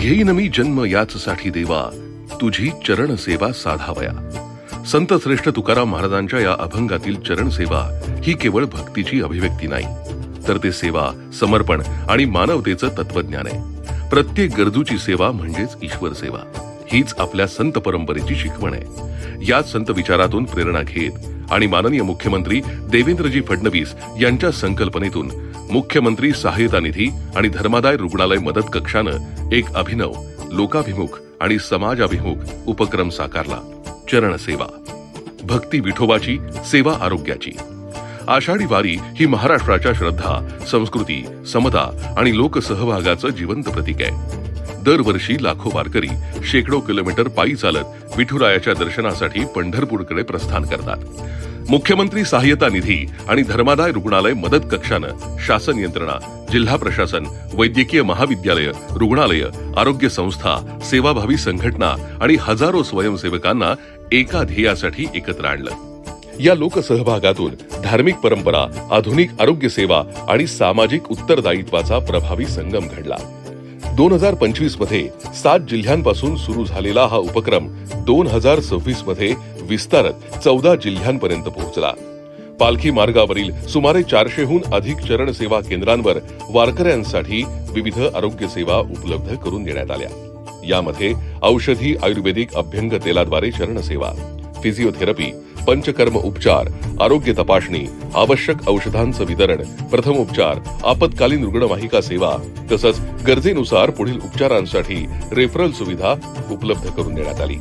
घेईन मी जन्म याचसाठी देवा, तुझी चरण सेवा साधावया. संत श्रेष्ठ तुकाराम महाराजांच्या या अभंगातील चरण सेवा ही केवळ भक्तीची अभिव्यक्ती नाही, तर ते सेवा, समर्पण आणि मानवतेचं तत्वज्ञान आहे. प्रत्येक गरजूची सेवा म्हणजेच ईश्वर सेवा, हीच आपल्या संत परंपरेची शिकवण आहे. याच संत विचारातून प्रेरणा घेत आणि माननीय मुख्यमंत्री देवेंद्रजी फडणवीस यांच्या संकल्पनेतून मुख्यमंत्री सहायता निधी आणि धर्मादाय रुग्णालय मदत कक्षानं एक अभिनव, लोकाभिमुख आणि समाजाभिमुख उपक्रम साकारला. चरण सेवा, भक्ती विठोबाची, सेवा आरोग्याची. आषाढी वारी ही महाराष्ट्राच्या श्रद्धा, संस्कृती, समता आणि लोकसहभागाचं जिवंत प्रतीक आहे. दरवर्षी लाखो वारकरी शेकडो किलोमीटर पायी चालत विठुरायाच्या दर्शनासाठी पंढरपूरकडे प्रस्थान करतात. मुख्यमंत्री सहायता निधी आणि धर्मादाय रुग्णालय मदत कक्षानं शासन यंत्रणा, जिल्हा प्रशासन, वैद्यकीय महाविद्यालय, रुग्णालय, आरोग्य संस्था, सेवाभावी संघटना आणि हजारो स्वयंसेवकांना एका ध्येयासाठी एकत्र आणलं. या लोकसहभागातून धार्मिक परंपरा, आधुनिक आरोग्य सेवा आणि सामाजिक उत्तरदायित्वाचा प्रभावी संगम घडला. 2025 मध्ये 7 जिल्ह्यांपासून सुरू झालेला हा उपक्रम 2026 मध्ये विस्तारत 14 जिल्ह्यांपर्यंत पोहोचला. पालखी मार्गावरील सुमारे 400हून अधिक चरण सेवा केंद्रांवर वारकऱ्यांसाठी विविध आरोग्य सेवा उपलब्ध करून देण्यात आल्या. यामध्ये औषधी आयुर्वेदिक अभ्यंग तेलाद्वारे चरण सेवा, फिजिओथेरपी, पंचकर्म उपचार, आरोग्य तपासणी, आवश्यक औषधांचं वितरण, प्रथमोपचार, आपत्कालीन रुग्णवाहिका सेवा तसंच गरजेनुसार पुढील उपचारांसाठी रेफरल सुविधा उपलब्ध करून देण्यात आली.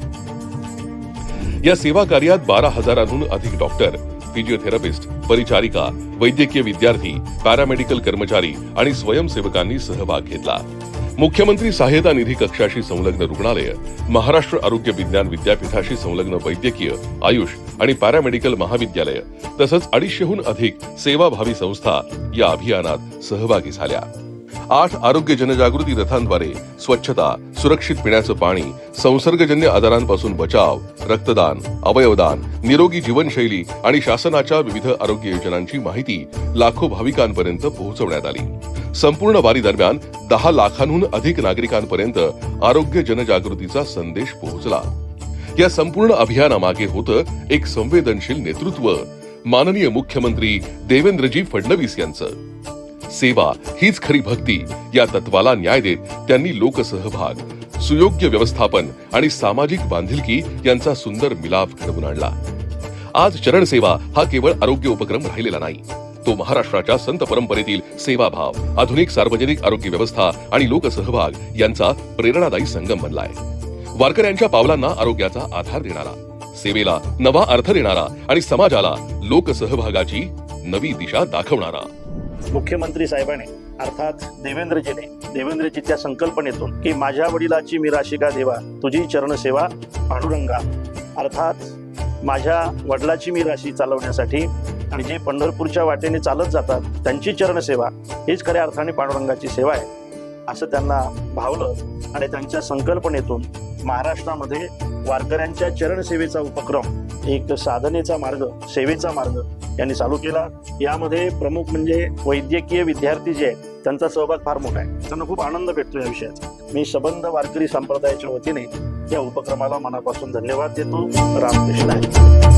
या सेवा कार्यात 12,000हून अधिक डॉक्टर, फिजिओथेरपिस्ट, परिचारिका, वैद्यकीय विद्यार्थी, पॅरामेडिकल कर्मचारी आणि स्वयंसेवकांनी सहभाग घेतला. मुख्यमंत्री सहायता निधी कक्षाशी संलग्न रुग्णालय, महाराष्ट्र आरोग्य विज्ञान विद्यापीठाशी संलग्न वैद्यकीय, आयुष आणि पॅरामेडिकल महाविद्यालय तसंच 250हून अधिक सेवाभावी संस्था या अभियानात सहभागी झाल्या. 8 आरोग्य जनजागृती रथांद्वारे स्वच्छता, सुरक्षित पिण्याचं पाणी, संसर्गजन्य आजारांपासून बचाव, रक्तदान, अवयवदान, निरोगी जीवनशैली आणि शासनाच्या विविध आरोग्य योजनांची माहिती लाखो भाविकांपर्यंत पोहोचवण्यात आली. संपूर्ण वारी दरम्यान 10 लाखांहून अधिक नागरिकांपर्यंत आरोग्य जनजागृतीचा संदेश पोहोचला. या संपूर्ण अभियानामागे होतं एक संवेदनशील नेतृत्व, माननीय मुख्यमंत्री देवेंद्रजी फडणवीस यांचं. सेवा हीच खरी भक्ती या तत्वाला न्याय देत त्यांनी लोकसहभाग, सुयोग्य व्यवस्थापन आणि सामाजिक बांधिलकी यांचा सुंदर मिलाफ घडवून आणला. आज चरण सेवा हा केवळ आरोग्य उपक्रम राहिलेला नाही, तो महाराष्ट्राच्या संत परंपरेतील सेवाभाव, आधुनिक सार्वजनिक आरोग्य व्यवस्था आणि लोकसहभाग यांचा प्रेरणादायी संगम बनलाय. वारकऱ्यांच्या पावलांना आरोग्याचा आधार देणारा, सेवेला नवा अर्थ देणारा आणि समाजाला लोकसहभागाची नवी दिशा दाखवणारा. मुख्यमंत्री साहेबांनी अर्थात देवेंद्रजीच्या संकल्पनेतून की माझ्या वडिलाची मी राशिका देवा, तुझी चरणसेवा पांडुरंगा, अर्थात माझ्या वडिलाची मी राशी चालवण्यासाठी आणि जे पंढरपूरच्या वाटेने चालत जातात त्यांची चरणसेवा हीच खऱ्या अर्थाने पांडुरंगाची सेवा आहे असं त्यांना भावलं आणि त्यांच्या संकल्पनेतून महाराष्ट्रामध्ये वारकऱ्यांच्या चरणसेवेचा उपक्रम एक साधनेचा मार्ग, सेवेचा मार्ग यांनी चालू केला. यामध्ये प्रमुख म्हणजे वैद्यकीय विद्यार्थी जे आहेत त्यांचा सहभाग फार मोठा आहे. त्यांना खूप आनंद भेटतो या विषयाचा. मी सबंध वारकरी संप्रदायाच्या वतीने या उपक्रमाला मनापासून धन्यवाद देतो. रामकृष्ण.